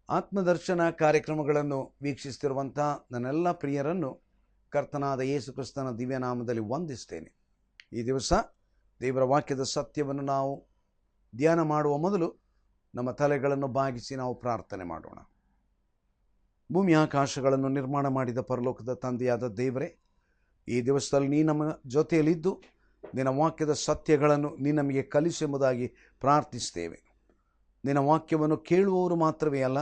ಆತ್ಮದರ್ಶನ ಕಾರ್ಯಕ್ರಮಗಳನ್ನು ವೀಕ್ಷಿಸುತ್ತಿರುವಂಥ ನನ್ನೆಲ್ಲ ಪ್ರಿಯರನ್ನು ಕರ್ತನಾದ ಯೇಸು ಕ್ರಿಸ್ತನ ದಿವ್ಯನಾಮದಲ್ಲಿ ವಂದಿಸ್ತೇನೆ. ಈ ದಿವಸ ದೇವರ ವಾಕ್ಯದ ಸತ್ಯವನ್ನು ನಾವು ಧ್ಯಾನ ಮಾಡುವ ಮೊದಲು ನಮ್ಮ ತಲೆಗಳನ್ನು ಬಾಗಿಸಿ ನಾವು ಪ್ರಾರ್ಥನೆ ಮಾಡೋಣ. ಭೂಮಿ ಆಕಾಶಗಳನ್ನು ನಿರ್ಮಾಣ ಮಾಡಿದ ಪರಲೋಕದ ತಂದೆಯಾದ ದೇವರೇ, ಈ ದಿವಸದಲ್ಲಿ ನೀ ನಮ್ಮ ಜೊತೆಯಲ್ಲಿದ್ದು ನಿನ್ನ ವಾಕ್ಯದ ಸತ್ಯಗಳನ್ನು ನೀ ನಮಗೆ ಕಲಿಸೆಂಬುದಾಗಿ ಪ್ರಾರ್ಥಿಸ್ತೇವೆ. ನಿನ್ನ ವಾಕ್ಯವನ್ನು ಕೇಳುವವರು ಮಾತ್ರವೇ ಅಲ್ಲ,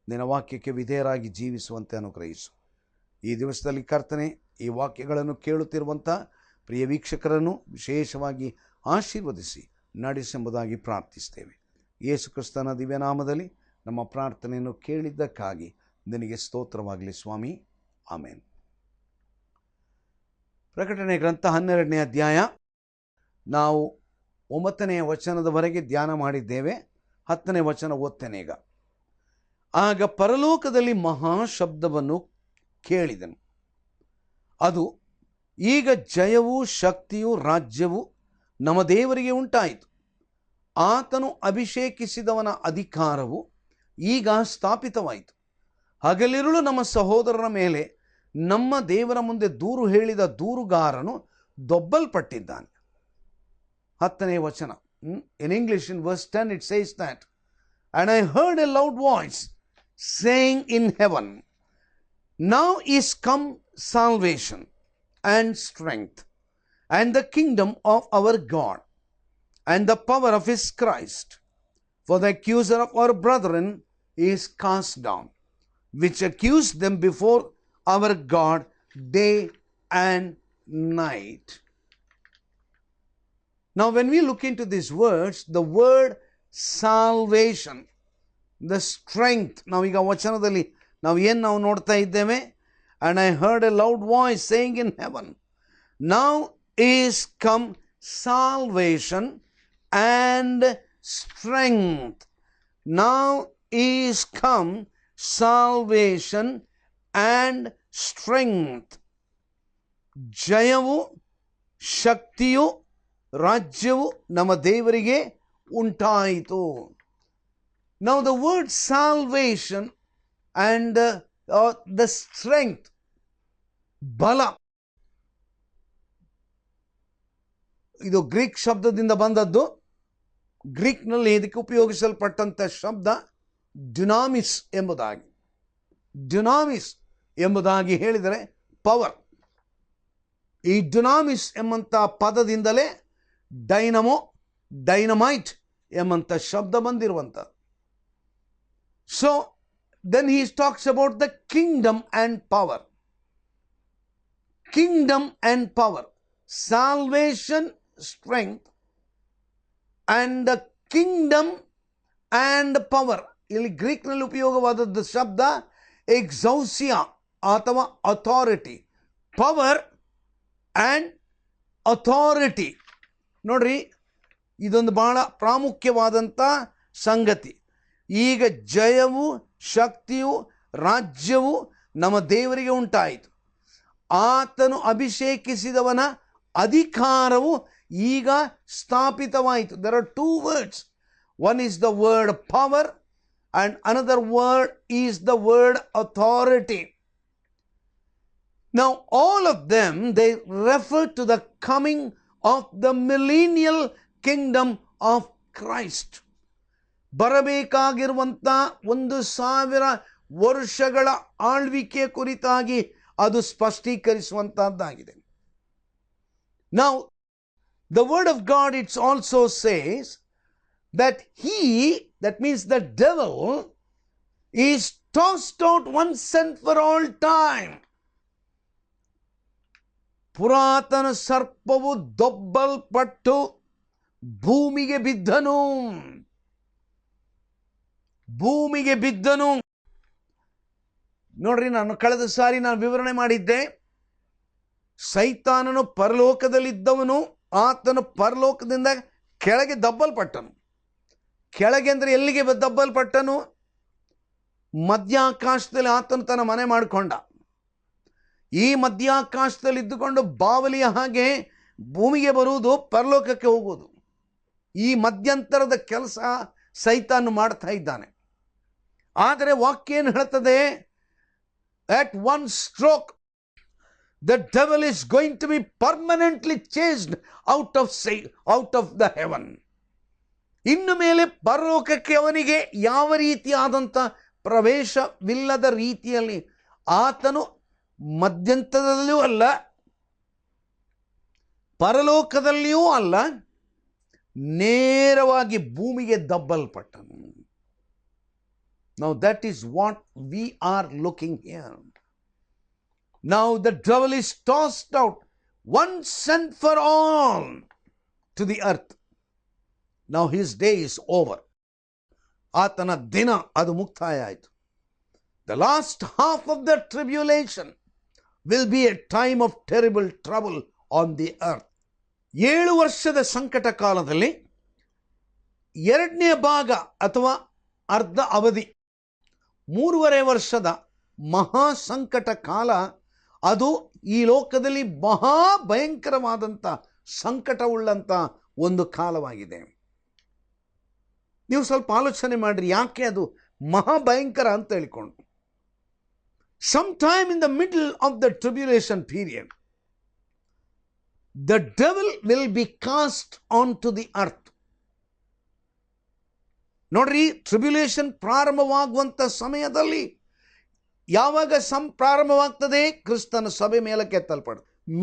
ನಿನ್ನ ವಾಕ್ಯಕ್ಕೆ ವಿಧೇಯರಾಗಿ ಜೀವಿಸುವಂತೆ ಅನುಗ್ರಹಿಸು. ಈ ದಿವಸದಲ್ಲಿ ಕರ್ತನೆ, ಈ ವಾಕ್ಯಗಳನ್ನು ಕೇಳುತ್ತಿರುವಂಥ ಪ್ರಿಯ ವೀಕ್ಷಕರನ್ನು ವಿಶೇಷವಾಗಿ ಆಶೀರ್ವದಿಸಿ ನಡೆಸೆಂಬುದಾಗಿ ಪ್ರಾರ್ಥಿಸ್ತೇವೆ. ಯೇಸು ಕ್ರಿಸ್ತನ ದಿವ್ಯನಾಮದಲ್ಲಿ ನಮ್ಮ ಪ್ರಾರ್ಥನೆಯನ್ನು ಕೇಳಿದ್ದಕ್ಕಾಗಿ ನಿನಗೆ ಸ್ತೋತ್ರವಾಗಲಿ ಸ್ವಾಮಿ, ಆಮೇನ್. ಪ್ರಕಟಣೆ ಗ್ರಂಥ 12ನೇ ಅಧ್ಯಾಯ ನಾವು 9ನೇ ವಚನದವರೆಗೆ ಧ್ಯಾನ ಮಾಡಿದ್ದೇವೆ. 10ನೇ ವಚನ ಓದ್ತೇನೆ ಈಗ. ಆಗ ಪರಲೋಕದಲ್ಲಿ ಮಹಾಶಬ್ದವನ್ನು ಕೇಳಿದನು. ಅದು, ಈಗ ಜಯವೂ ಶಕ್ತಿಯೂ ರಾಜ್ಯವೂ ನಮ್ಮ ದೇವರಿಗೆ ಉಂಟಾಯಿತು. ಆತನು ಅಭಿಷೇಕಿಸಿದವನ ಅಧಿಕಾರವು ಈಗ ಸ್ಥಾಪಿತವಾಯಿತು. ಹಗಲಿರುಳು ನಮ್ಮ ಸಹೋದರರ ಮೇಲೆ ನಮ್ಮ ದೇವರ ಮುಂದೆ ದೂರು ಹೇಳಿದ ದೂರುಗಾರನು ದೊಬ್ಬಲ್ಪಟ್ಟಿದ್ದಾನೆ. 10ನೇ ವಚನ. In English, in verse 10, it says that, and I heard a loud voice saying in heaven, now is come salvation and strength and the kingdom of our God and the power of his Christ. For the accuser of our brethren is cast down, which accused them before our God day and night. Now, when we look into these words, the word salvation, the strength, ನಾವೀಗ ವಚನದಲ್ಲಿ ನಾವು ನೋಡ್ತಾ ಇದ್ದೇವೆ. And I heard a loud voice saying in heaven, now is come salvation and strength. Now is come salvation and strength. ಜಯವು ಶಕ್ತಿಯು ರಾಜ್ಯವು ನಮ್ಮ ದೇವರಿಗೆ ಉಂಟಾಯಿತು. Now the word salvation and the strength, ಬಲ, ಇದು ಗ್ರೀಕ್ ಶಬ್ದದಿಂದ ಬಂದದ್ದು. ಗ್ರೀಕ್ನಲ್ಲಿ ಇದಕ್ಕೆ ಉಪಯೋಗಿಸಲ್ಪಟ್ಟಂಥ ಶಬ್ದ ಡ್ಯುನಾಮಿಸ್ ಎಂಬುದಾಗಿ. ಡ್ಯುನಾಮಿಸ್ ಎಂಬುದಾಗಿ ಹೇಳಿದರೆ ಪವರ್. ಈ ಡ್ಯುನಾಮಿಸ್ ಎಂಬಂಥ ಪದದಿಂದಲೇ ಡೈನಮೋ, ಡೈನಮೈಟ್ ಎಂಬಂಥ ಶಬ್ದ ಬಂದಿರುವಂಥದ್ದು. So then he talks about the kingdom and power. Kingdom and power. Salvation, strength, and the kingdom and power. ಇಲ್ಲಿ ಗ್ರೀಕ್ನಲ್ಲಿ ಉಪಯೋಗವಾದದ್ದು ಶಬ್ದ ಎಕ್ಸೌಸಿಯಾ ಅಥವಾ ಅಥಾರಿಟಿ. Power and authority. ನೋಡ್ರಿ, ಇದೊಂದು ಬಹಳ ಪ್ರಾಮುಖ್ಯವಾದಂಥ ಸಂಗತಿ. ಈಗ ಜಯವು ಶಕ್ತಿಯು ರಾಜ್ಯವು ನಮ್ಮ ದೇವರಿಗೆ ಉಂಟಾಯಿತು. ಆತನು ಅಭಿಷೇಕಿಸಿದವನ ಅಧಿಕಾರವು ಈಗ ಸ್ಥಾಪಿತವಾಯಿತು. There are two words. One is the word power and another word is the word authority. Now all of them, they refer to the coming of the millennial kingdom of Christ. ಬರಬೇಕಾಗಿರುವಂಥ 1000 ವರ್ಷಗಳ ಆಳ್ವಿಕೆ ಕುರಿತಾಗಿ ಅದು ಸ್ಪಷ್ಟೀಕರಿಸುವಂತಹದ್ದಾಗಿದೆ. Now the word of God, it also says that he, that means the devil, is tossed out once and for all time. ಪುರಾತನ ಸರ್ಪವು ದೊಬ್ಬಲ್ಪಟ್ಟು ಭೂಮಿಗೆ ಬಿದ್ದನು. ಭೂಮಿಗೆ ಬಿದ್ದನು. ನೋಡ್ರಿ, ನಾನು ಕಳೆದ ಸಾರಿ ವಿವರಣೆ ಮಾಡಿದ್ದೆ. ಸೈತಾನನು ಪರಲೋಕದಲ್ಲಿದ್ದವನು, ಆತನು ಪರಲೋಕದಿಂದ ಕೆಳಗೆ ದಬ್ಬಲ್ಪಟ್ಟನು. ಕೆಳಗೆ ಅಂದರೆ ಎಲ್ಲಿಗೆ ದಬ್ಬಲ್ಪಟ್ಟನು? ಮಧ್ಯಾಕಾಶದಲ್ಲಿ ಆತನು ತನ್ನ ಮನೆ ಮಾಡಿಕೊಂಡ. ಈ ಮಧ್ಯಾಕಾಶದಲ್ಲಿ ಇದ್ದುಕೊಂಡು ಬಾವಲಿಯ ಹಾಗೆ ಭೂಮಿಗೆ ಬರುವುದು, ಪರಲೋಕಕ್ಕೆ ಹೋಗುವುದು. ಈ ಮಧ್ಯಂತರದ ಕೆಲಸ ಸೈತಾನು ಮಾಡ್ತಾ ಇದ್ದಾನೆ. ಆದರೆ ವಾಕ್ಯ ಏನು ಹೇಳ್ತದೆ? at one stroke the devil is going to be permanently chased out of the heaven. ಇನ್ನು ಮೇಲೆ ಪರಲೋಕಕ್ಕೆ ಅವನಿಗೆ ಯಾವ ರೀತಿಯಾದಂಥ ಪ್ರವೇಶವಿಲ್ಲದ ರೀತಿಯಲ್ಲಿ ಆತನು ಮಧ್ಯಂತರದಲ್ಲಿಯೂ ಅಲ್ಲ, ಪರಲೋಕದಲ್ಲಿಯೂ ಅಲ್ಲ, ನೇರವಾಗಿ ಭೂಮಿಗೆ ದಬ್ಬಲ್ಪಟ್ಟನು. Now that is what we are looking here. Now the devil is tossed out once and for all to the earth. Now his day is over. ಆತನ ದಿನ ಅದು ಮುಕ್ತಾಯ ಆಯಿತು. The last half of the tribulation will be a time of terrible trouble on the earth. 7 ವರ್ಷದ ಸಂಕಟ ಕಾಲದಲ್ಲಿ ಎರಡನೇ ಭಾಗ ಅಥವಾ ಅರ್ಧ ಅವಧಿ, 3.5 ವರ್ಷದ ಮಹಾ ಸಂಕಟ ಕಾಲ, ಅದು ಈ ಲೋಕದಲ್ಲಿ ಮಹಾ ಭಯಂಕರವಾದಂಥ ಸಂಕಟವುಳ್ಳಂಥ ಒಂದು ಕಾಲವಾಗಿದೆ. ನೀವು ಸ್ವಲ್ಪ ಆಲೋಚನೆ ಮಾಡಿರಿ, ಯಾಕೆ ಅದು ಮಹಾಭಯಂಕರ ಅಂತ ಹೇಳಿಕೊಂಡು. Sometime in the middle of the tribulation period, the devil will be cast onto the earth. ನೋಡ್ರಿ, ಟ್ರಿಬ್ಯುಲೇಷನ್ ಪ್ರಾರಂಭವಾಗುವಂಥ ಸಮಯದಲ್ಲಿ ಯಾವಾಗ ಪ್ರಾರಂಭವಾಗ್ತದೆ? ಕ್ರಿಸ್ತನ ಸಭೆ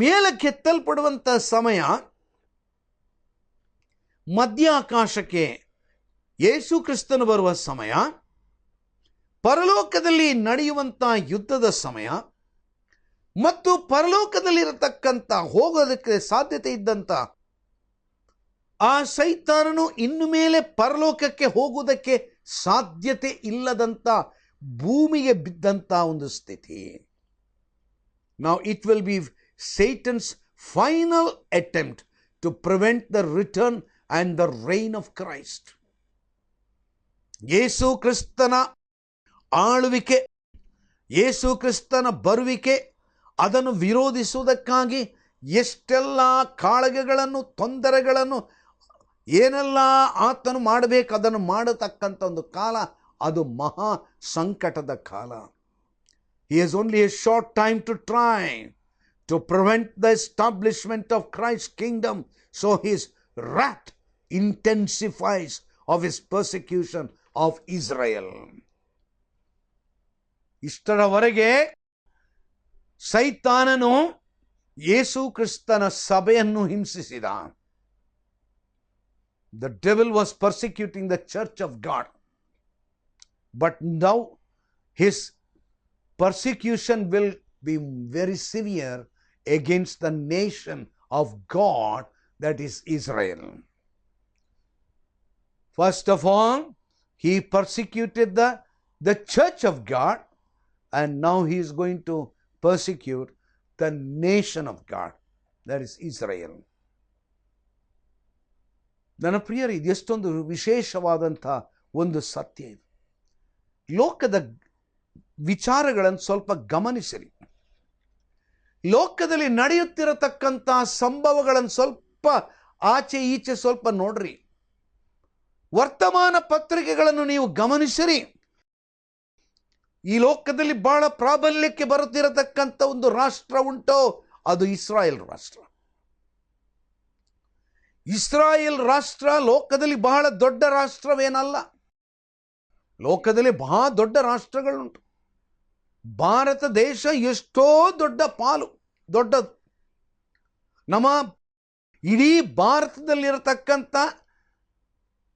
ಮೇಲಕ್ಕೆತ್ತಲ್ಪಡುವಂಥ ಸಮಯ, ಮಧ್ಯ ಆಕಾಶಕ್ಕೆ ಯೇಸು ಕ್ರಿಸ್ತನು ಬರುವ ಸಮಯ, ಪರಲೋಕದಲ್ಲಿ ನಡೆಯುವಂಥ ಯುದ್ಧದ ಸಮಯ, ಮತ್ತು ಪರಲೋಕದಲ್ಲಿರತಕ್ಕಂಥ ಹೋಗೋದಕ್ಕೆ ಸಾಧ್ಯತೆ ಇದ್ದಂಥ ಆ ಸೈತಾನನು ಇನ್ನು ಮೇಲೆ ಪರಲೋಕಕ್ಕೆ ಹೋಗುವುದಕ್ಕೆ ಸಾಧ್ಯತೆ ಇಲ್ಲದಂಥ ಭೂಮಿಗೆ ಬಿದ್ದಂಥ ಒಂದು ಸ್ಥಿತಿ. Now it will be Satan's final attempt to prevent the return and the reign of Christ. ಯೇಸು ಕ್ರಿಸ್ತನ ಆಳುವಿಕೆ, ಯೇಸು ಕ್ರಿಸ್ತನ ಬರುವಿಕೆ, ಅದನ್ನು ವಿರೋಧಿಸುವುದಕ್ಕಾಗಿ ಎಷ್ಟೆಲ್ಲ ಕಾಳಗಗಳನ್ನು, ತೊಂದರೆಗಳನ್ನು, ಏನೆಲ್ಲ ಆತನು ಮಾಡಬೇಕು ಅದನ್ನು ಮಾಡತಕ್ಕಂಥ ಒಂದು ಕಾಲ, ಅದು ಮಹಾ ಸಂಕಟದ ಕಾಲ. He has only a short time to try to prevent the establishment of Christ's kingdom, so his wrath intensifies of his persecution of Israel. ಇಷ್ಟರವರೆಗೆ ಸೈತಾನನು ಯೇಸು ಕ್ರಿಸ್ತನ ಸಭೆಯನ್ನು ಹಿಂಸಿಸಿದ. The devil was persecuting the church of God. But now his persecution will be very severe against the nation of God, that is Israel. First of all, he persecuted the church of God, and now he is going to persecute the nation of God, that is Israel. ನನ್ನ ಪ್ರಿಯರೇ, ಇದು ಎಷ್ಟೊಂದು ವಿಶೇಷವಾದಂಥ ಒಂದು ಸತ್ಯ ಇದು. ಲೋಕದ ವಿಚಾರಗಳನ್ನು ಸ್ವಲ್ಪ ಗಮನಿಸಿರಿ. ಲೋಕದಲ್ಲಿ ನಡೆಯುತ್ತಿರತಕ್ಕಂಥ ಸಂಭವಗಳನ್ನು ಸ್ವಲ್ಪ ಆಚೆ ಈಚೆ ಸ್ವಲ್ಪ ನೋಡ್ರಿ. ವರ್ತಮಾನ ಪತ್ರಿಕೆಗಳನ್ನು ನೀವು ಗಮನಿಸಿರಿ. ಈ ಲೋಕದಲ್ಲಿ ಬಹಳ ಪ್ರಾಬಲ್ಯಕ್ಕೆ ಬರುತ್ತಿರತಕ್ಕಂಥ ಒಂದು ರಾಷ್ಟ್ರ ಉಂಟೋ, ಅದು ಇಸ್ರಾಯೇಲ್ ರಾಷ್ಟ್ರ. ಇಸ್ರಾಯೇಲ್ ರಾಷ್ಟ್ರ ಲೋಕದಲ್ಲಿ ಬಹಳ ದೊಡ್ಡ ರಾಷ್ಟ್ರವೇನಲ್ಲ. ಲೋಕದಲ್ಲಿ ಬಹಳ ದೊಡ್ಡ ರಾಷ್ಟ್ರಗಳುಂಟು. ಭಾರತ ದೇಶ ಎಷ್ಟೋ ದೊಡ್ಡ ಪಾಲು, ದೊಡ್ಡದು. ನಮ್ಮ ಇಡೀ ಭಾರತದಲ್ಲಿರತಕ್ಕಂಥ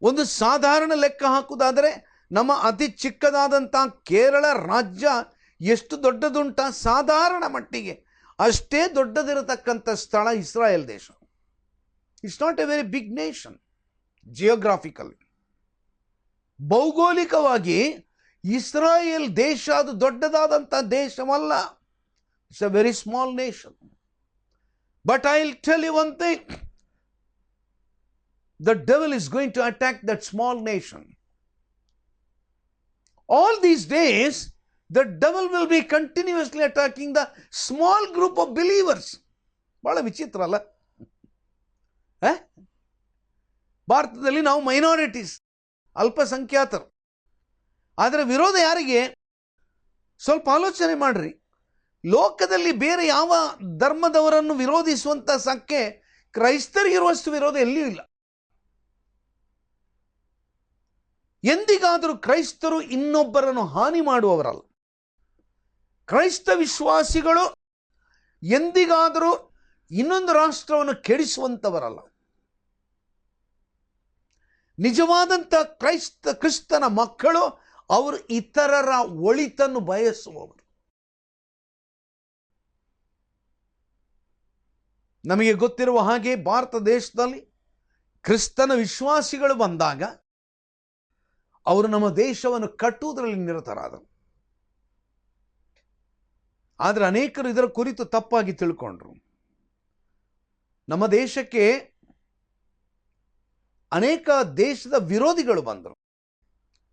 ಒಂದು ಸಾಧಾರಣ ಲೆಕ್ಕ ಹಾಕುವುದಾದರೆ ನಮ್ಮ ಅತಿ ಚಿಕ್ಕದಾದಂಥ ಕೇರಳ ರಾಜ್ಯ ಎಷ್ಟು ದೊಡ್ಡದುಂಟ, ಸಾಧಾರಣ ಮಟ್ಟಿಗೆ ಅಷ್ಟೇ ದೊಡ್ಡದಿರತಕ್ಕಂಥ ಸ್ಥಳ ಇಸ್ರಾಯೇಲ್ ದೇಶ. It's not a very big nation geographically. ಭೌಗೋಳಿಕವಾಗಿ ಇಸ್ರಾಯೇಲ್ ದೇಶ ಅದು ದೊಡ್ಡದಾದಂಥ ದೇಶವಲ್ಲ. It's a very small nation. But I will tell you one thing, the devil is going to attack that small nation. All these days, the devil will be continuously attacking the small group of believers. ಬಹಳ ವಿಚಿತ್ರ ಅಲ್ಲ? ಭಾರತದಲ್ಲಿ ನಾವು minorities, ಅಲ್ಪಸಂಖ್ಯಾತರು. ಆದರೆ ವಿರೋಧ ಯಾರಿಗೆ? ಸ್ವಲ್ಪ ಆಲೋಚನೆ ಮಾಡ್ರಿ. ಲೋಕದಲ್ಲಿ ಬೇರೆ ಯಾವ ಧರ್ಮದವರನ್ನು ವಿರೋಧಿಸುವಂಥ ಸಂಖ್ಯೆ ಕ್ರೈಸ್ತರಿಗಿರುವಷ್ಟು ವಿರೋಧ ಎಲ್ಲಿಯೂ ಇಲ್ಲ. ಎಂದಿಗಾದರೂ ಕ್ರೈಸ್ತರು ಇನ್ನೊಬ್ಬರನ್ನು ಹಾನಿ ಮಾಡುವವರಲ್ಲ. ಕ್ರೈಸ್ತ ವಿಶ್ವಾಸಿಗಳು ಎಂದಿಗಾದರೂ ಇನ್ನೊಂದು ರಾಷ್ಟ್ರವನ್ನು ಕೆಡಿಸುವಂಥವರಲ್ಲ. ನಿಜವಾದಂಥ ಕ್ರಿಸ್ತನ ಮಕ್ಕಳು ಅವರು ಇತರರ ಒಳಿತನ್ನು ಬಯಸುವವರು. ನಮಗೆ ಗೊತ್ತಿರುವ ಹಾಗೆ ಭಾರತ ದೇಶದಲ್ಲಿ ಕ್ರಿಸ್ತನ ವಿಶ್ವಾಸಿಗಳು ಬಂದಾಗ ಅವರು ನಮ್ಮ ದೇಶವನ್ನು ಕಟ್ಟುವುದರಲ್ಲಿ ನಿರತರಾದರು. ಆದರೆ ಅನೇಕರು ಇದರ ಕುರಿತು ತಪ್ಪಾಗಿ ತಿಳ್ಕೊಂಡ್ರು. ನಮ್ಮ ದೇಶಕ್ಕೆ ಅನೇಕ ದೇಶದ ವಿರೋಧಿಗಳು ಬಂದರು,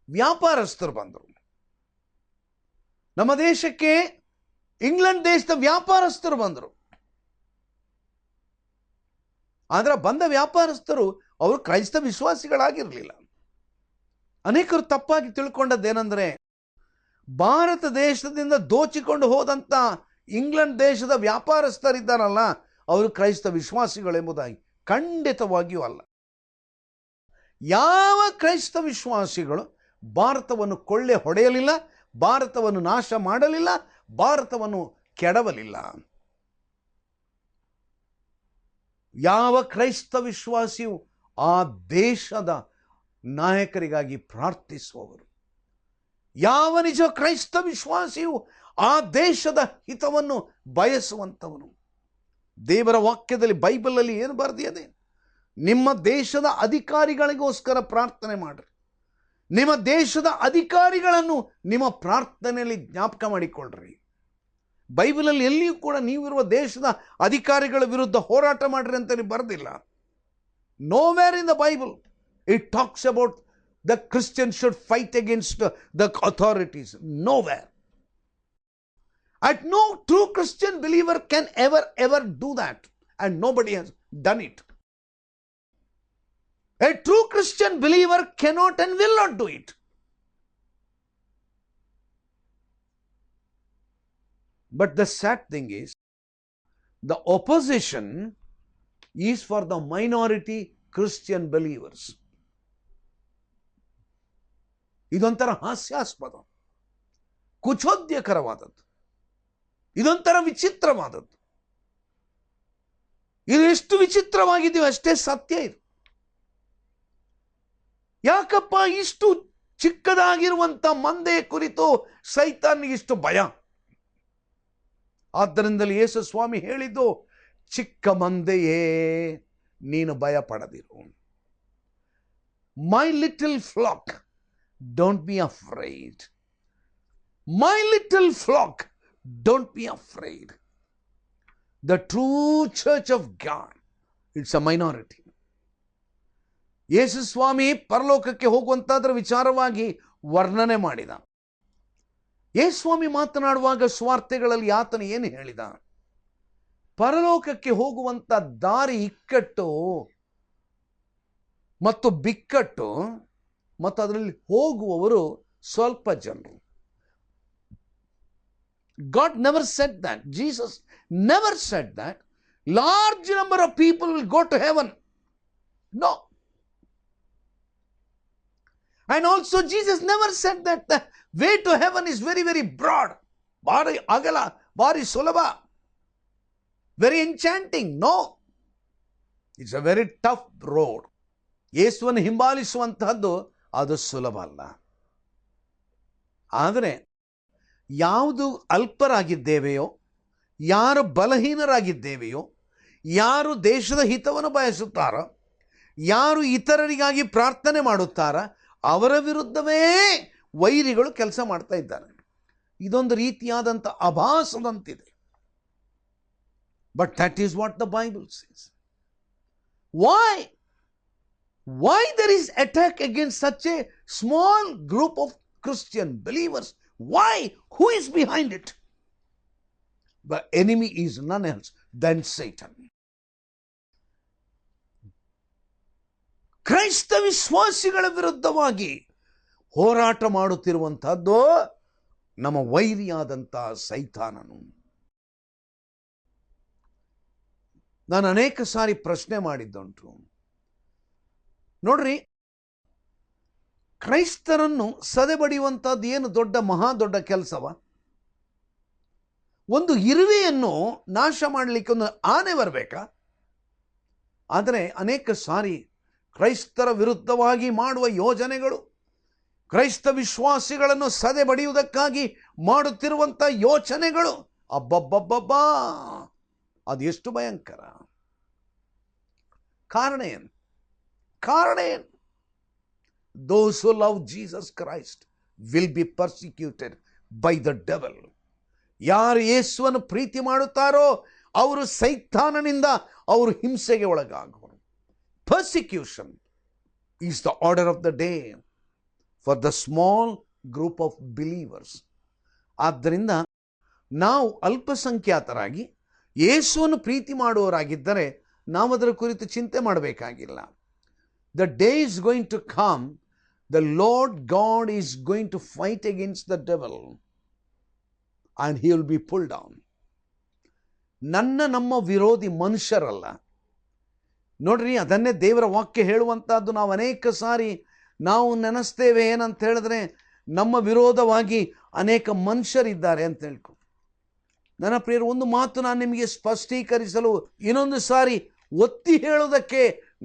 ವ್ಯಾಪಾರಸ್ಥರು ಬಂದರು. ನಮ್ಮ ದೇಶಕ್ಕೆ ಇಂಗ್ಲೆಂಡ್ ದೇಶದ ವ್ಯಾಪಾರಸ್ಥರು ಬಂದರು. ಆದರೆ ಬಂದ ವ್ಯಾಪಾರಸ್ಥರು ಅವರು ಕ್ರೈಸ್ತ ವಿಶ್ವಾಸಿಗಳಾಗಿರಲಿಲ್ಲ. ಅನೇಕರು ತಪ್ಪಾಗಿ ತಿಳ್ಕೊಂಡದ್ದೇನೆಂದರೆ, ಭಾರತ ದೇಶದಿಂದ ದೋಚಿಕೊಂಡು ಹೋದಂಥ ಇಂಗ್ಲೆಂಡ್ ದೇಶದ ವ್ಯಾಪಾರಸ್ಥರಿದ್ದಾರಲ್ಲ ಅವರು ಕ್ರೈಸ್ತ ವಿಶ್ವಾಸಿಗಳೆಂಬುದಾಗಿ. ಖಂಡಿತವಾಗಿಯೂ ಅಲ್ಲ. ಯಾವ ಕ್ರೈಸ್ತ ವಿಶ್ವಾಸಿಗಳು ಭಾರತವನ್ನು ಕೊಳ್ಳೆ ಹೊಡೆಯಲಿಲ್ಲ, ಭಾರತವನ್ನು ನಾಶ ಮಾಡಲಿಲ್ಲ, ಭಾರತವನ್ನು ಕೆಡವಲಿಲ್ಲ. ಯಾವ ಕ್ರೈಸ್ತ ವಿಶ್ವಾಸಿಯು ಆ ದೇಶದ ನಾಯಕರಿಗಾಗಿ ಪ್ರಾರ್ಥಿಸುವವರು, ಯಾವ ನಿಜ ಕ್ರೈಸ್ತ ವಿಶ್ವಾಸಿಯು ಆ ದೇಶದ ಹಿತವನ್ನು ಬಯಸುವಂಥವನು. ದೇವರ ವಾಕ್ಯದಲ್ಲಿ ಬೈಬಲಲ್ಲಿ ಏನು ಬರೆದಿದೆ? ನಿಮ್ಮ ದೇಶದ ಅಧಿಕಾರಿಗಳಿಗೋಸ್ಕರ ಪ್ರಾರ್ಥನೆ ಮಾಡಿರಿ. ನಿಮ್ಮ ದೇಶದ ಅಧಿಕಾರಿಗಳನ್ನು ನಿಮ್ಮ ಪ್ರಾರ್ಥನೆಯಲ್ಲಿ ಜ್ಞಾಪಕ ಮಾಡಿಕೊಳ್ಳ್ರಿ. ಬೈಬಲಲ್ಲಿ ಎಲ್ಲಿಯೂ ಕೂಡ ನೀವಿರುವ ದೇಶದ ಅಧಿಕಾರಿಗಳ ವಿರುದ್ಧ ಹೋರಾಟ ಮಾಡಿರಿ ಅಂತ ಬರೆದಿಲ್ಲ. Nowhere in the Bible it talks about the Christian should fight against the authorities. Nowhere. And no true Christian believer can ever do that. And nobody has done it. A true Christian believer cannot and will not do it. But the sad thing is, the opposition is for the minority Christian believers. ಇದೊಂಥರ ಹಾಸ್ಯಾಸ್ಪದ, ಕುಚೋದ್ಯಕರವಾದದ್ದು, ಇದೊಂಥರ ವಿಚಿತ್ರವಾದದ್ದು. ಇದು ಎಷ್ಟು ವಿಚಿತ್ರವಾಗಿದೆಯೋ ಅಷ್ಟೇ ಸತ್ಯ ಇದು. ಯಾಕಪ್ಪ ಇಷ್ಟು ಚಿಕ್ಕದಾಗಿರುವಂಥ ಮಂದೆಯ ಕುರಿತು ಸೈತಾನಿಗೆ ಇಷ್ಟು ಭಯ? ಆದ್ದರಿಂದಲೇ ಯೇಸು ಸ್ವಾಮಿ ಹೇಳಿದ್ದು, ಚಿಕ್ಕ ಮಂದೆಯೇ ನೀನು ಭಯ ಪಡದಿರು. My little flock, don't be afraid. My little flock, don't be afraid. The true church of God, it's a minority. ಯೇಸು ಸ್ವಾಮಿ ಪರಲೋಕಕ್ಕೆ ಹೋಗುವಂತಾದ್ರ ವಿಚಾರವಾಗಿ ವರ್ಣನೆ ಮಾಡಿದ. ಯೇಸು ಸ್ವಾಮಿ ಮಾತನಾಡುವಾಗ ಸುವಾರ್ತೆಗಳಲ್ಲಿ ಆತನು ಏನು ಹೇಳಿದ? ಪರಲೋಕಕ್ಕೆ ಹೋಗುವಂತ ದಾರಿ ಇಕ್ಕಟ್ಟು ಮತ್ತು ಬಿಕ್ಕಟ್ಟು, ಮತ್ತು ಅದರಲ್ಲಿ ಹೋಗುವವರು ಸ್ವಲ್ಪ ಜನರು. God never said that. Jesus never said that large number of people will go to heaven. No. And also Jesus never said that the way to heaven is very, very broad. Bari agala, bari sulabha, very enchanting. No. It's a very tough road. ಯೇಸುವನ್ನು ಹಿಂಬಾಲಿಸುವಂತಹದ್ದು ಅದು ಸುಲಭ ಅಲ್ಲ. ಆದರೆ ಯಾವುದು ಅಲ್ಪರಾಗಿದ್ದೇವೆಯೋ, ಯಾರು ಬಲಹೀನರಾಗಿದ್ದೇವೆಯೋ, ಯಾರು ದೇಶದ ಹಿತವನ್ನು ಬಯಸುತ್ತಾರೋ, ಯಾರು ಇತರರಿಗಾಗಿ ಪ್ರಾರ್ಥನೆ ಮಾಡುತ್ತಾರೋ ಅವರ ವಿರುದ್ಧವೇ ವೈರಿಗಳು ಕೆಲಸ ಮಾಡ್ತಾ ಇದ್ದಾರೆ. ಇದೊಂದು ರೀತಿಯಾದಂಥ ಅಭಾಸದಂತಿದೆ. But that is what the Bible says. Why there is attack against such a small group of Christian believers? Why? Who is behind it? The enemy is none else than Satan. ಕ್ರೈಸ್ತ ವಿಶ್ವಾಸಿಗಳ ವಿರುದ್ಧವಾಗಿ ಹೋರಾಟ ಮಾಡುತ್ತಿರುವಂಥದ್ದು ನಮ್ಮ ವೈರಿಯಾದಂಥ ಸೈತಾನನು. ನಾನು ಅನೇಕ ಸಾರಿ ಪ್ರಶ್ನೆ ಮಾಡಿದ್ದುಂಟು. ನೋಡ್ರಿ, ಕ್ರೈಸ್ತರನ್ನು ಸದೆಬಡಿಯುವಂಥದ್ದು ಏನು ದೊಡ್ಡ ಮಹಾ ದೊಡ್ಡ ಕೆಲಸವ? ಒಂದು ಇರುವೆಯನ್ನು ನಾಶ ಮಾಡಲಿಕ್ಕೆ ಒಂದು ಆನೆ ಬರಬೇಕಾ? ಆದರೆ ಅನೇಕ ಸಾರಿ ಕ್ರೈಸ್ತರ ವಿರುದ್ಧವಾಗಿ ಮಾಡುವ ಯೋಜನೆಗಳು, ಕ್ರೈಸ್ತ ವಿಶ್ವಾಸಿಗಳನ್ನು ಸದೆಬಡಿಯುವುದಕ್ಕಾಗಿ ಮಾಡುತ್ತಿರುವಂಥ ಯೋಚನೆಗಳು, ಅಬ್ಬಬ್ಬಬ್ಬಬ್ಬಾ, ಅದು ಎಷ್ಟು ಭಯಂಕರ! ಕಾರಣ ಏನು? Those who love Jesus Christ will be persecuted by the devil. ಯಾರು ಯೇಸುವನ್ನು ಪ್ರೀತಿ ಮಾಡುತ್ತಾರೋ ಅವರು ಸೈತಾನನಿಂದ ಅವರು ಹಿಂಸೆಗೆ ಒಳಗಾಗುವರು. Persecution is the order of the day for the small group of believers. ಆದ್ದರಿಂದ ನಾವು ಅಲ್ಪಸಂಖ್ಯಾತರಾಗಿ ಯೇಸುವನ್ನು ಪ್ರೀತಿ ಮಾಡುವವರಾಗಿದ್ದರೆ ನಾವು ಅದರ ಕುರಿತು ಚಿಂತೆ ಮಾಡಬೇಕಾಗಿಲ್ಲ. The day is going to come, the Lord God is going to fight against the devil and he will be pulled down. ನಮ್ಮ ವಿರೋಧಿ ಮನುಷ್ಯರಲ್ಲ. ನೋಡ್ರಿ, ಅದನ್ನೇ ದೇವರ ವಾಕ್ಯ ಹೇಳುವಂಥದ್ದು. ನಾವು ಅನೇಕ ಸಾರಿ ನಾವು ನೆನೆಸ್ತೇವೆ ಏನಂತ ಹೇಳಿದ್ರೆ, ನಮ್ಮ ವಿರೋಧವಾಗಿ ಅನೇಕ ಮನುಷ್ಯರಿದ್ದಾರೆ ಅಂತ ಹೇಳ್ಕೊ. ನನ್ನ ಪ್ರಿಯರು, ಒಂದು ಮಾತು ನಾನು ನಿಮಗೆ ಸ್ಪಷ್ಟೀಕರಿಸಲು ಇನ್ನೊಂದು ಸಾರಿ ಒತ್ತಿ ಹೇಳುವುದಕ್ಕೆ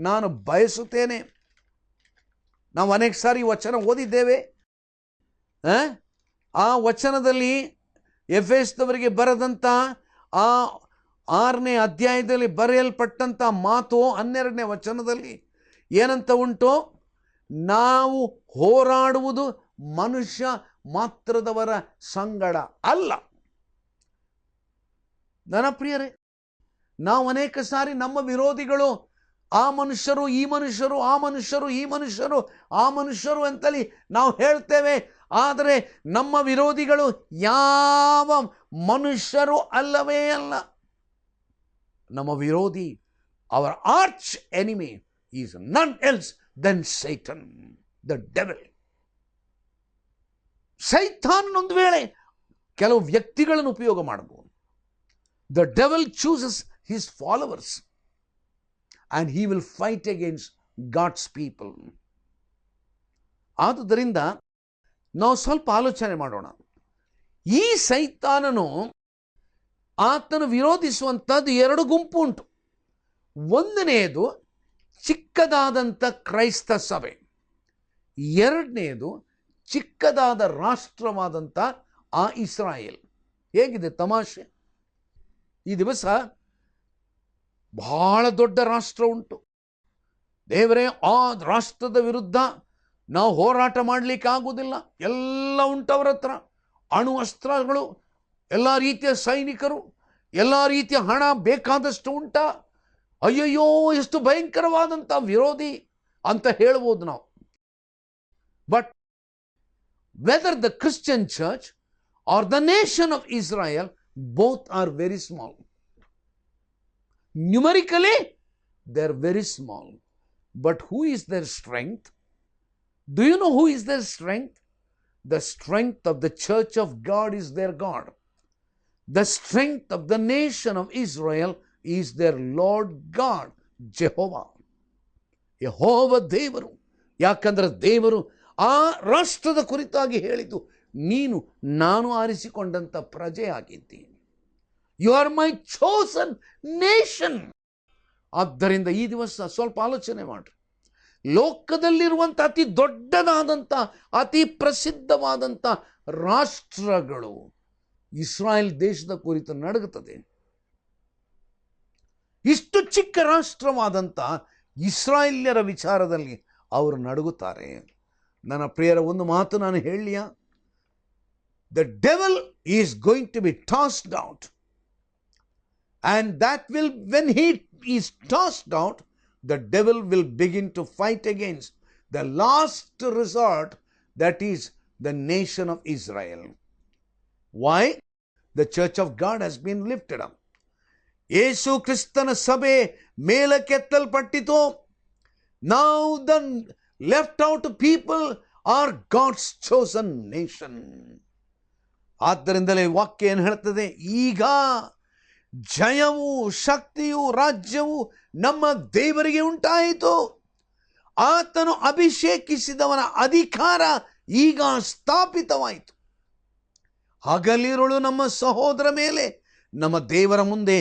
ನಾನು ಬಯಸುತ್ತೇನೆ. ನಾವು ಅನೇಕ ಸಾರಿ ವಚನ ಓದಿದ್ದೇವೆ. ಆ ವಚನದಲ್ಲಿ ಎಫೆಸದವರಿಗೆ ಬರೆದಂಥ ಆ 6ನೇ ಅಧ್ಯಾಯದಲ್ಲಿ ಬರೆಯಲ್ಪಟ್ಟಂಥ ಮಾತು 12ನೇ ವಚನದಲ್ಲಿ ಏನಂತ ಉಂಟು? ನಾವು ಹೋರಾಡುವುದು ಮನುಷ್ಯ ಮಾತ್ರದವರ ಸಂಗಡ ಅಲ್ಲ. ನನ್ನ ಪ್ರಿಯರೇ, ನಾವು ಅನೇಕ ಸಾರಿ ನಮ್ಮ ವಿರೋಧಿಗಳು ಆ ಮನುಷ್ಯರು, ಈ ಮನುಷ್ಯರು, ಆ ಮನುಷ್ಯರು, ಈ ಮನುಷ್ಯರು, ಆ ಮನುಷ್ಯರು ಅಂತೇಳಿ ನಾವು ಹೇಳ್ತೇವೆ. ಆದರೆ ನಮ್ಮ ವಿರೋಧಿಗಳು ಯಾವ ಮನುಷ್ಯರು ಅಲ್ಲವೇ ಅಲ್ಲ. ನಮ್ಮ ವಿರೋಧಿ, our arch enemy is none else than Satan, the devil. ಸೈತಾನ್ ಒಂದು ವೇಳೆ ಕೆಲವು ವ್ಯಕ್ತಿಗಳನ್ನು ಉಪಯೋಗ ಮಾಡಬಹುದು. The devil chooses his followers and he will fight against God's people. ಆದುದರಿಂದ ನಾವು ಸ್ವಲ್ಪ ಆಲೋಚನೆ ಮಾಡೋಣ. ಈ ಸೈತಾನನು ಆತನು ವಿರೋಧಿಸುವಂಥದ್ದು 2 ಗುಂಪು ಉಂಟು. ಒಂದನೆಯದು ಚಿಕ್ಕದಾದಂಥ ಕ್ರೈಸ್ತ ಸಭೆ, ಎರಡನೆಯದು ಚಿಕ್ಕದಾದ ರಾಷ್ಟ್ರವಾದಂಥ ಆ ಇಸ್ರಾಯೇಲ್. ಹೇಗಿದೆ ತಮಾಷೆ! ಈ ದಿವಸ ಬಹಳ ದೊಡ್ಡ ರಾಷ್ಟ್ರ ಉಂಟು. ದೇವರೇ, ಆ ರಾಷ್ಟ್ರದ ವಿರುದ್ಧ ನಾವು ಹೋರಾಟ ಮಾಡಲಿಕ್ಕೆ ಆಗುವುದಿಲ್ಲ. ಎಲ್ಲ ಉಂಟವರ ಹತ್ರ, ಅಣು ಅಸ್ತ್ರಗಳು, ಎಲ್ಲ ರೀತಿಯ ಸೈನಿಕರು, ಎಲ್ಲ ರೀತಿಯ ಹಣ ಬೇಕಾದಷ್ಟು ಉಂಟ. ಅಯ್ಯಯ್ಯೋ, ಎಷ್ಟು ಭಯಂಕರವಾದಂಥ ವಿರೋಧಿ ಅಂತ ಹೇಳ್ಬೋದು ನಾವು. But whether the Christian church are the nation of Israel, both are very small. Numerically, they are very small. But who is their strength? Do you know who is their strength? The strength of the church of God is their God. The strength of the nation of Israel is their Lord God, Jehovah. ಯೆಹೋವ ದೇವರು. ಯಾಕಂದ್ರೆ ದೇವರು ಆ ರಾಷ್ಟ್ರದ ಕುರಿತಾಗಿ ಹೇಳಿದ್ದು, ನೀನು ನಾನು ಆರಿಸಿಕೊಂಡಂಥ ಪ್ರಜೆ ಆಗಿದ್ದೀನಿ. You are my chosen nation. ಆದ್ದರಿಂದ ಈ ದಿವಸ ಸ್ವಲ್ಪ ಆಲೋಚನೆ ಮಾಡ್ರಿ. ಲೋಕದಲ್ಲಿರುವಂಥ ಅತಿ ದೊಡ್ಡದಾದಂಥ ಅತಿ ಪ್ರಸಿದ್ಧವಾದಂಥ ರಾಷ್ಟ್ರಗಳು ಇಸ್ರಾಯೇಲ್ ದೇಶದ ಕುರಿತು ನಡುಗುತ್ತದೆ. ಇಷ್ಟು ಚಿಕ್ಕ ರಾಷ್ಟ್ರವಾದಂಥ ಇಸ್ರಾಯೇಲ್ಯರ ವಿಚಾರದಲ್ಲಿ ಅವರು ನಡುಗುತ್ತಾರೆ. ನನ್ನ ಪ್ರಿಯರ, ಒಂದು ಮಾತು ನಾನು ಹೇಳಿಯಾ? The devil is going to be tossed out, and that will, when he is tossed out, the devil will begin to fight against the last resort, that is the nation of Israel. Why? The church of God has been lifted up. ಯೇಸು ಕ್ರಿಸ್ತನ ಸಭೆ ಮೇಲಕ್ಕೆತ್ತಲ್ಪಟ್ಟಿತು. Now the left out people are God's chosen nation. ಆದ್ದರಿಂದಲೇ ವಾಕ್ಯ ಏನು ಹೇಳ್ತದೆ? ಈಗ ಜಯವು, ಶಕ್ತಿಯು, ರಾಜ್ಯವು ನಮ್ಮ ದೇವರಿಗೆ ಉಂಟಾಯಿತು. ಆತನು ಅಭಿಷೇಕಿಸಿದವನ ಅಧಿಕಾರ ಈಗ ಸ್ಥಾಪಿತವಾಯಿತು. ಹಗಲಿರುಳು ನಮ್ಮ ಸಹೋದರ ಮೇಲೆ ನಮ್ಮ ದೇವರ ಮುಂದೆ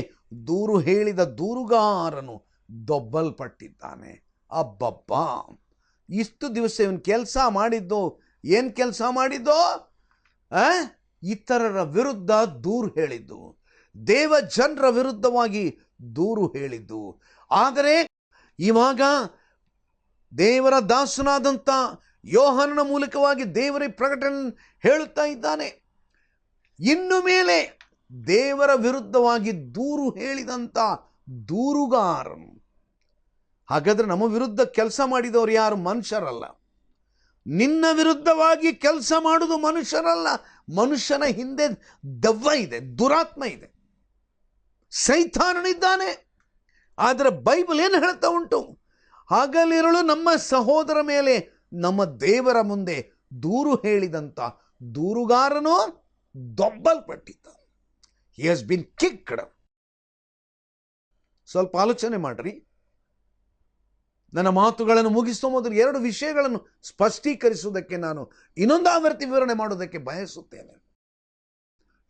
ದೂರು ಹೇಳಿದ ದೂರುಗಾರನು ದೊಬ್ಬಲ್ಪಟ್ಟಿದ್ದಾನೆ. ಅಬ್ಬಬ್ಬ, ಇಷ್ಟು ದಿವಸ ಇವನು ಕೆಲಸ ಮಾಡಿದ್ದು ಏನು ಕೆಲಸ ಮಾಡಿದ್ದೋ? ಇತರರ ವಿರುದ್ಧ ದೂರು ಹೇಳಿದ್ದು, ದೇವ ಜನರ ವಿರುದ್ಧವಾಗಿ ದೂರು ಹೇಳಿದ್ದು. ಆದರೆ ಇವಾಗ ದೇವರ ದಾಸನಾದಂಥ ಯೋಹಾನನ ಮೂಲಕವಾಗಿ ದೇವರ ಪ್ರಕಟಣೆ ಹೇಳುತ್ತಾ ಇದ್ದಾನೆ, ಇನ್ನು ಮೇಲೆ ದೇವರ ವಿರುದ್ಧವಾಗಿ ದೂರು ಹೇಳಿದಂಥ ದೂರುಗಾರನು. ಹಾಗಾದ್ರೆ ನಮ್ಮ ವಿರುದ್ಧ ಕೆಲಸ ಮಾಡಿದವರು ಯಾರು? ಮನುಷ್ಯರಲ್ಲ. ನಿನ್ನ ವಿರುದ್ಧವಾಗಿ ಕೆಲಸ ಮಾಡುವುದು ಮನುಷ್ಯರಲ್ಲ. ಮನುಷ್ಯನ ಹಿಂದೆ ದೆವ್ವ ಇದೆ, ದುರಾತ್ಮ ಇದೆ, ಸೈತಾನನಿದ್ದಾನೆ. ಆದರೆ ಬೈಬಲ್ ಏನು ಹೇಳ್ತಾ ಉಂಟು? ಹಗಲಿರುಳು ನಮ್ಮ ಸಹೋದರ ಮೇಲೆ ನಮ್ಮ ದೇವರ ಮುಂದೆ ದೂರು ಹೇಳಿದಂಥ ದೂರುಗಾರನು ದೊಬ್ಬಲ್ಪಟ್ಟಿದ್ದ. He has been kicked. ಸ್ವಲ್ಪ ಆಲೋಚನೆ ಮಾಡ್ರಿ. ನನ್ನ ಮಾತುಗಳನ್ನು ಮುಗಿಸುವ ಮೊದಲು 2 ವಿಷಯಗಳನ್ನು ಸ್ಪಷ್ಟೀಕರಿಸುವುದಕ್ಕೆ ನಾನು ಇನ್ನೊಂದು ಆವರ್ತಿ ವಿವರಣೆ ಮಾಡುವುದಕ್ಕೆ ಬಯಸುತ್ತೇನೆ.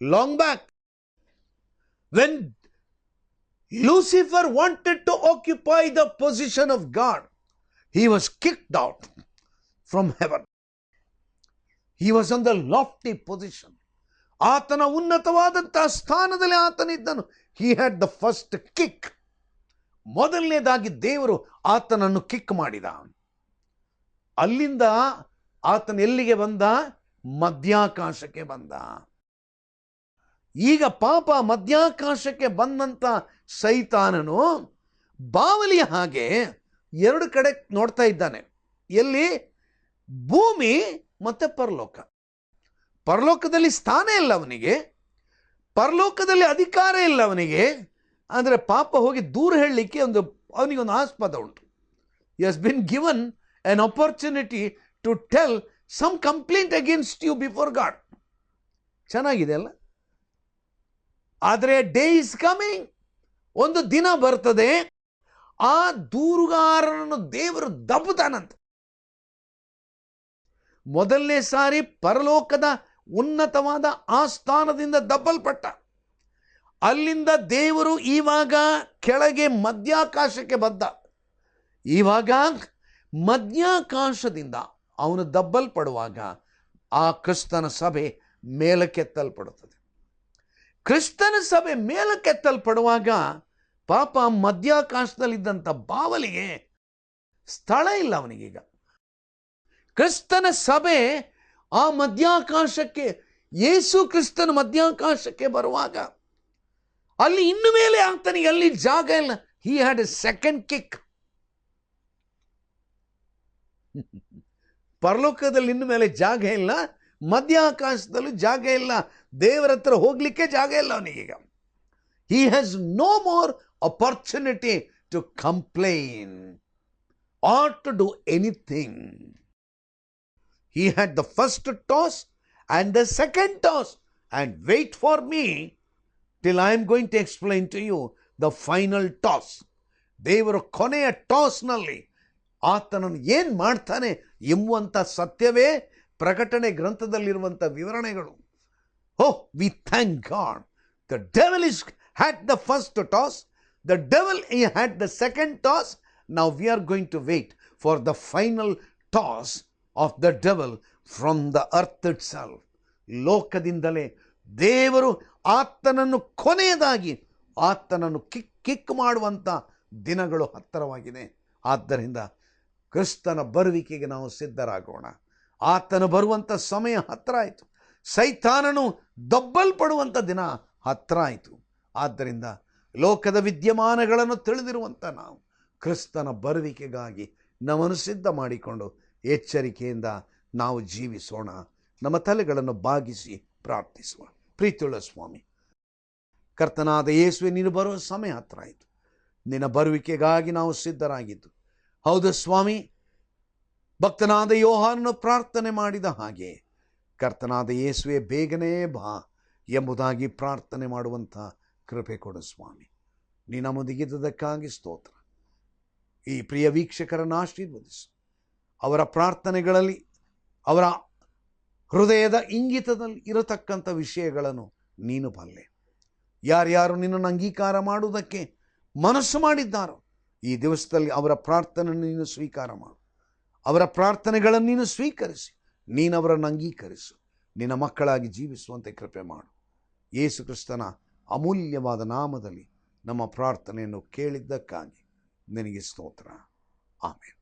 Long back, when Lucifer wanted to occupy the position of God, he was kicked out from heaven. He was on the lofty position. ಆತನ ಉನ್ನತವಾದಂತಹ ಸ್ಥಾನದಲ್ಲಿ ಆತನಿದ್ದನು. He had the first kick. ಮೊದಲನೇದಾಗಿ ದೇವರು ಆತನನ್ನು ಕಿಕ್ ಮಾಡಿದ. ಅಲ್ಲಿಂದ ಆತನ ಎಲ್ಲಿಗೆ ಬಂದ? ಮಧ್ಯಾಕಾಶಕ್ಕೆ ಬಂದ. ಈಗ ಪಾಪ ಮಧ್ಯಾಕಾಶಕ್ಕೆ ಬಂದಂಥ ಸೈತಾನನು ಬಾವಲಿಯ ಹಾಗೆ 2 ಕಡೆ ನೋಡ್ತಾ ಇದ್ದಾನೆ. ಎಲ್ಲಿ? ಭೂಮಿ ಮತ್ತು ಪರಲೋಕ. ಪರಲೋಕದಲ್ಲಿ ಸ್ಥಾನ ಇಲ್ಲ ಅವನಿಗೆ, ಪರಲೋಕದಲ್ಲಿ ಅಧಿಕಾರ ಇಲ್ಲ ಅವನಿಗೆ. ಆದರೆ ಪಾಪ ಹೋಗಿ ದೂರ ಹೇಳಲಿಕ್ಕೆ ಅವನಿಗೊಂದು ಆಸ್ಪದ ಉಂಟು. He has been given an opportunity to tell some complaint against you before God. ಚೆನ್ನಾಗಿದೆ ಅಲ್ಲ? ಆದರೆ ಡೇ ಇಸ್ ಕಮಿಂಗ್, ಒಂದು ದಿನ ಬರ್ತದೆ, ಆ ದೂರುಗಾರನನ್ನು ದೇವರು ದಬ್ಬುತ್ತಾನಂತೆ. ಮೊದಲನೇ ಸಾರಿ ಪರಲೋಕದ ಉನ್ನತವಾದ ಆ ಸ್ಥಾನದಿಂದ ದಬ್ಬಲ್ಪಟ್ಟ. ಅಲ್ಲಿಂದ ದೇವರು ಇವಾಗ ಕೆಳಗೆ ಮಧ್ಯಾಕಾಶಕ್ಕೆ ಬಂದ. ಇವಾಗ ಮಧ್ಯಾಕಾಶದಿಂದ ಅವನು ದಬ್ಬಲ್ಪಡುವಾಗ ಆ ಕ್ರಿಸ್ತನ ಸಭೆ ಮೇಲಕ್ಕೆತ್ತಲ್ಪಡುತ್ತದೆ. ಕ್ರಿಸ್ತನ ಸಭೆ ಮೇಲಕ್ಕೆತ್ತಲ್ಪಡುವಾಗ ಪಾಪ ಮಧ್ಯಾಕಾಶದಲ್ಲಿದ್ದಂಥ ಬಾವಲಿಗೆ ಸ್ಥಳ ಇಲ್ಲ ಅವನಿಗೀಗ. ಕ್ರಿಸ್ತನ ಸಭೆ ಆ ಮಧ್ಯಾಕಾಶಕ್ಕೆ, ಯೇಸು ಕ್ರಿಸ್ತನ ಮಧ್ಯಾಕಾಶಕ್ಕೆ ಬರುವಾಗ ಅಲ್ಲಿ ಇನ್ನು ಮೇಲೆ ಆತನಿಗೆ ಅಲ್ಲಿ ಜಾಗ ಇಲ್ಲ. He had A second kick. ಪರಲೋಕದಲ್ಲಿ ಇನ್ನು ಮೇಲೆ ಜಾಗ ಇಲ್ಲ, ಮಧ್ಯಾಕಾಶದಲ್ಲೂ ಜಾಗ ಇಲ್ಲ, ದೇವರ ಹತ್ರ ಹೋಗ್ಲಿಕ್ಕೆ ಜಾಗ ಇಲ್ಲ ಅವನಿಗೀಗ. He has no more opportunity to complain or to do anything. He had the first toss and the second toss, and wait for me till I am going to explain to you the final toss. ದೇವರು ಕೊನೆಯ ಟಾಸ್ನಲ್ಲಿ ಆತನನ್ನು ಏನು ಮಾಡ್ತಾನೆ ಎಂಬುವಂಥ ಸತ್ಯವೇ ಪ್ರಕಟಣೆ ಗ್ರಂಥದಲ್ಲಿರುವಂಥ ವಿವರಣೆಗಳು. Oh, we thank God. The devil had the first toss. The devil had the second toss. Now we are going to wait for the final toss of the devil from the earth itself. ಲೋಕದಿಂದಲೇ ದೇವರು ಆತನನ್ನು ಕೊನೆಯದಾಗಿ ಆತನನ್ನು kick ಮಾಡುವಂಥ ದಿನಗಳು ಹತ್ತಿರವಾಗಿದೆ. ಆದ್ದರಿಂದ ಕ್ರಿಸ್ತನ ಬರುವಿಕೆಗೆ ನಾವು ಸಿದ್ಧರಾಗೋಣ. ಆತನು ಬರುವಂಥ ಸಮಯ ಹತ್ತಿರ ಆಯಿತು. ಸೈತಾನನು ದಬ್ಬಲ್ಪಡುವಂಥ ದಿನ ಹತ್ತಿರ ಆಯಿತು. ಆದ್ದರಿಂದ ಲೋಕದ ವಿದ್ಯಮಾನಗಳನ್ನು ತಿಳಿದಿರುವಂಥ ನಾವು ಕ್ರಿಸ್ತನ ಬರುವಿಕೆಗಾಗಿ ನಮ್ಮನ್ನು ಸಿದ್ಧ ಮಾಡಿಕೊಂಡು ಎಚ್ಚರಿಕೆಯಿಂದ ನಾವು ಜೀವಿಸೋಣ. ನಮ್ಮ ತಲೆಗಳನ್ನು ಬಾಗಿಸಿ ಪ್ರಾರ್ಥಿಸುವ. ಪ್ರೀತಿಯುಳ್ಳ ಸ್ವಾಮಿ, ಕರ್ತನಾದ ಯೇಸುವೆ, ನೀನು ಬರುವ ಸಮಯ ಹತ್ರ ಆಯಿತು. ನಿನ್ನ ಬರುವಿಕೆಗಾಗಿ ನಾವು ಸಿದ್ಧರಾಗಿದ್ದು. ಹೌದು ಸ್ವಾಮಿ, ಭಕ್ತನಾದ ಯೋಹಾನನು ಪ್ರಾರ್ಥನೆ ಮಾಡಿದ ಹಾಗೆ ಕರ್ತನಾದ ಯೇಸುವೆ ಬೇಗನೆ ಬಾ ಎಂಬುದಾಗಿ ಪ್ರಾರ್ಥನೆ ಮಾಡುವಂಥ ಕೃಪೆ ಕೊಡು ಸ್ವಾಮಿ. ನೀ ನಮ್ಮೊಂದಿಗಿದ್ದದಕ್ಕಾಗಿ ಸ್ತೋತ್ರ. ಈ ಪ್ರಿಯ ವೀಕ್ಷಕರನ್ನು ಆಶೀರ್ವದಿಸು. ಅವರ ಪ್ರಾರ್ಥನೆಗಳಲ್ಲಿ, ಅವರ ಹೃದಯದ ಇಂಗಿತದಲ್ಲಿ ಇರತಕ್ಕಂಥ ವಿಷಯಗಳನ್ನು ನೀನು ಬಲ್ಲೆ. ಯಾರ್ಯಾರು ನಿನ್ನನ್ನು ಅಂಗೀಕಾರ ಮಾಡುವುದಕ್ಕೆ ಮನಸ್ಸು ಮಾಡಿದ್ದಾರೋ ಈ ದಿವಸದಲ್ಲಿ ಅವರ ಪ್ರಾರ್ಥನೆಯನ್ನು ನೀನು ಸ್ವೀಕಾರ ಮಾಡು. ಅವರ ಪ್ರಾರ್ಥನೆಗಳನ್ನು ನೀನು ಸ್ವೀಕರಿಸಿ ನೀನು ಅವರನ್ನು ಅಂಗೀಕರಿಸು. ನಿನ್ನ ಮಕ್ಕಳಾಗಿ ಜೀವಿಸುವಂತೆ ಕೃಪೆ ಮಾಡು. ಯೇಸು ಕ್ರಿಸ್ತನ ಅಮೂಲ್ಯವಾದ ನಾಮದಲ್ಲಿ ನಮ್ಮ ಪ್ರಾರ್ಥನೆಯನ್ನು ಕೇಳಿದ್ದಕ್ಕಾಗಿ ನಿನಗೆ ಸ್ತೋತ್ರ. ಆಮೆನ್.